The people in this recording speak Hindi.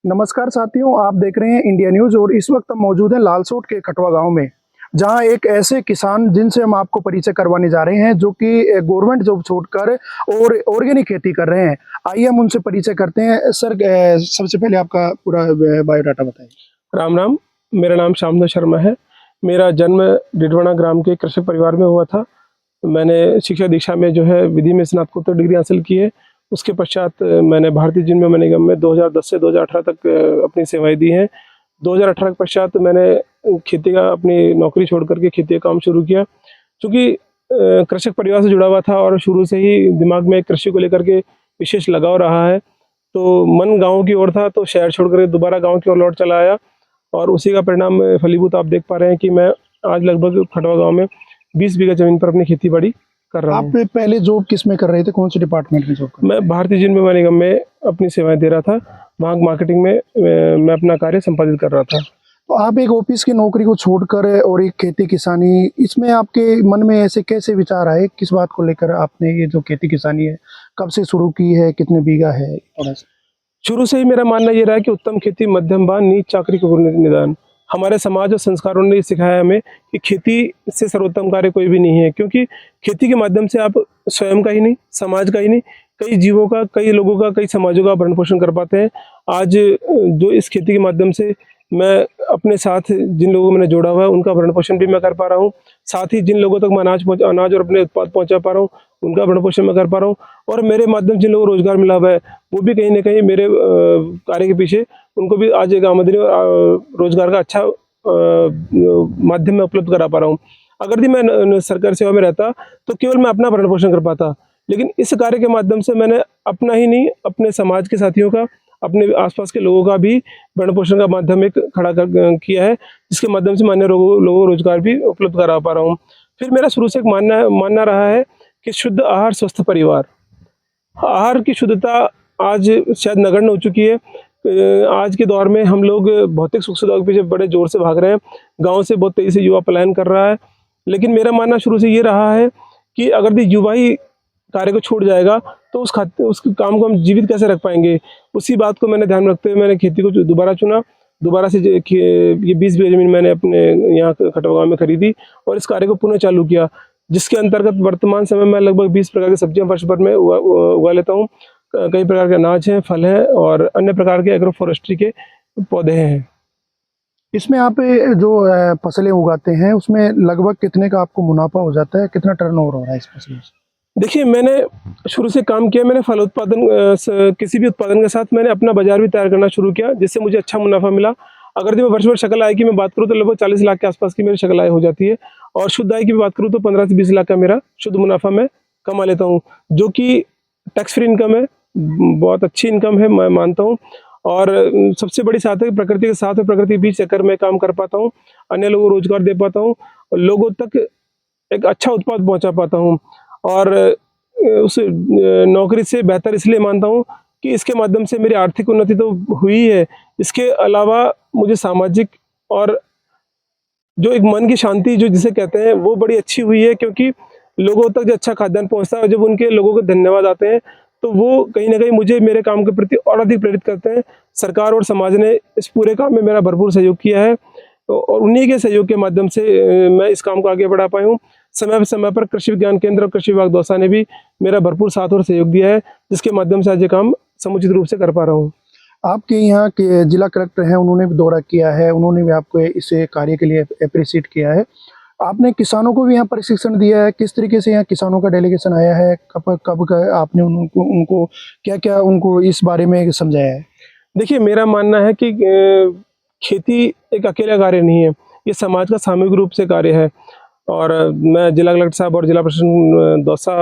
नमस्कार साथियों, आप देख रहे हैं इंडिया न्यूज़ और इस वक्त हम मौजूद हैं लालसोट के खटवा गांव में, जहां एक ऐसे किसान जिनसे हम आपको परिचय करवाने जा रहे हैं जो कि गवर्नमेंट जॉब छोड़कर और ऑर्गेनिक खेती कर रहे हैं। आइए हम उनसे परिचय करते हैं। सर, सबसे पहले आपका पूरा बायोडाटा बताइए। राम राम। मेरा नाम श्यामदत्त शर्मा है। मेरा जन्म डिडवाना ग्राम के कृषक परिवार में हुआ था। मैंने शिक्षा दीक्षा में जो है विधि में स्नातकोत्तर डिग्री हासिल की है। उसके पश्चात मैंने भारतीय जीवन बीमा निगम में 2010 से 2018 तक अपनी सेवाएं दी हैं। 2018 के पश्चात मैंने खेती का अपनी नौकरी छोड़ करके खेती का काम शुरू किया। चूँकि कृषक परिवार से जुड़ा हुआ था और शुरू से ही दिमाग में कृषि को लेकर के विशेष लगाव रहा है, तो मन गाँव की ओर था, तो शहर छोड़ कर दोबारा गाँव की ओर लौट चला आया और उसी का परिणाम फलीभूत आप देख पा रहे हैं कि मैं आज लगभग खटवा गांव में 20 बीघा जमीन पर अपनी खेती बाड़ी कर रहा आप हूँ। पहले जॉब किस में कर रहे थे, कौन से डिपार्टमेंट में जॉब कर रहे थे? मैं भारतीय जीवन बीमा निगम में अपनी सेवाएं दे रहा था। वहाँ मार्केटिंग में मैं अपना कार्य संपादित कर रहा था। तो आप एक ऑफिस की नौकरी को छोड़कर और एक खेती किसानी, इसमें आपके मन में ऐसे कैसे विचार आए? किस बात को लेकर आपने ये जो खेती किसानी है कब से शुरू की है, कितने बीघा है, थोड़ा सा? शुरू से ही मेरा मानना ये रहा है कि उत्तम खेती मध्यम बान नीच चाकरी को गुरु निदान। हमारे समाज और संस्कारों ने सिखाया हमें कि खेती से सर्वोत्तम कार्य कोई भी नहीं है, क्योंकि खेती के माध्यम से आप स्वयं का ही नहीं, समाज का ही नहीं, कई जीवों का, कई लोगों का, कई समाजों का भरण पोषण कर पाते हैं। आज जो इस खेती के माध्यम से मैं अपने साथ जिन लोगों को मैंने जोड़ा हुआ है उनका भरण पोषण भी मैं कर पा रहा हूँ। साथ ही जिन लोगों तक मैं अनाज और अपने उत्पाद पहुँचा पा रहा हूँ उनका भरण पोषण मैं कर पा रहा हूँ। और मेरे माध्यम जिन लोगों को रोजगार मिला हुआ है वो भी कहीं ना कहीं मेरे कार्य के पीछे उनको भी आज एक आमदनी और रोजगार का अच्छा माध्यम में उपलब्ध करा पा रहा हूँ। अगर भी मैं सरकारी सेवा में रहता तो केवल मैं अपना भरण पोषण कर पाता, लेकिन इस कार्य के माध्यम से मैंने अपना ही नहीं, अपने समाज के साथियों का, अपने आसपास के लोगों का भी भरण पोषण का माध्यम एक खड़ा किया है, जिसके माध्यम से मैं अन्य लोगों को रोजगार भी उपलब्ध करा पा रहा हूँ। फिर मेरा शुरू से एक मानना रहा है कि शुद्ध आहार स्वस्थ परिवार। आहार की शुद्धता आज शायद नगण्य हो चुकी है। आज के दौर में हम लोग भौतिक सुख सुविधा के पीछे बड़े जोर से भाग रहे हैं। गांव से बहुत तेजी से युवा पलायन कर रहा है, लेकिन मेरा मानना शुरू से ये रहा है कि अगर युवा ही कार्य को छोड़ जाएगा तो उस काम को हम जीवित कैसे रख पाएंगे। उसी बात को मैंने ध्यान में रखते हुए मैंने खेती को दोबारा चुना। दोबारा से ये 20 बीघा जमीन मैंने अपने यहाँ खटवा गाँव में खरीदी और इस कार्य को पुनः चालू किया, जिसके अंतर्गत वर्तमान समय में लगभग 20 प्रकार की सब्जियां वर्ष भर में उगा लेता हूँ। कई प्रकार के अनाज हैं, फल हैं और अन्य प्रकार के एग्रो फॉरेस्ट्री के पौधे हैं। इसमें आप जो फसलें उगाते हैं उसमें लगभग कितने का आपको मुनाफा हो जाता है, कितना टर्नओवर हो रहा है इस फसल से? देखिए, मैंने शुरू से काम किया। मैंने फल उत्पादन किसी भी उत्पादन के साथ मैंने अपना बाजार भी तैयार करना शुरू किया, जिससे मुझे अच्छा मुनाफा मिला। अगर मैं वर्ष भर सकल आय की मैं बात करूँ तो लगभग 40 लाख के आसपास की मेरी सकल आय हो जाती है, और शुद्ध आय की बात करूँ तो 15 से 20 लाख का मेरा शुद्ध मुनाफा मैं कमा लेता हूँ, जो कि टैक्स फ्री इनकम है। बहुत अच्छी इनकम है, मैं मानता हूँ। और सबसे बड़ी बात है कि प्रकृति के साथ और प्रकृति के बीच रहकर मैं काम कर पाता हूँ, अन्य लोगों को रोजगार दे पाता हूँ और लोगों तक एक अच्छा उत्पाद पहुँचा पाता हूँ। और उस नौकरी से बेहतर इसलिए मानता हूँ कि इसके माध्यम से मेरी आर्थिक उन्नति तो हुई है, इसके अलावा मुझे सामाजिक और जो एक मन की शांति जो जिसे कहते हैं वो बड़ी अच्छी हुई है, क्योंकि लोगों तक जो अच्छा खाद्यान्न पहुँचता है, जब उनके लोगों को धन्यवाद आते हैं तो वो कहीं ना कहीं मुझे मेरे काम के प्रति और अधिक प्रेरित करते हैं। सरकार और समाज ने इस पूरे काम में मेरा भरपूर सहयोग किया है, और उन्हीं के सहयोग के माध्यम से मैं इस काम को आगे बढ़ा पाया हूँ। समय पर कृषि विज्ञान केंद्र और कृषि विभाग दौसा ने भी मेरा भरपूर साथ और सहयोग दिया है, जिसके माध्यम से आज ये काम समुचित रूप से कर पा रहा हूँ। आपके यहाँ के जिला कलेक्टर हैं, उन्होंने भी दौरा किया है, उन्होंने भी आपको इस कार्य के लिए अप्रिशिएट किया है। आपने किसानों को भी यहाँ प्रशिक्षण दिया है, किस तरीके से यहाँ किसानों का डेलीगेशन आया है, कब का आपने उनको क्या क्या उनको इस बारे में समझाया है? देखिए, मेरा मानना है कि खेती एक अकेला कार्य नहीं है, ये समाज का सामूहिक रूप से कार्य है। और मैं जिला कलेक्टर साहब और जिला प्रशासन दौसा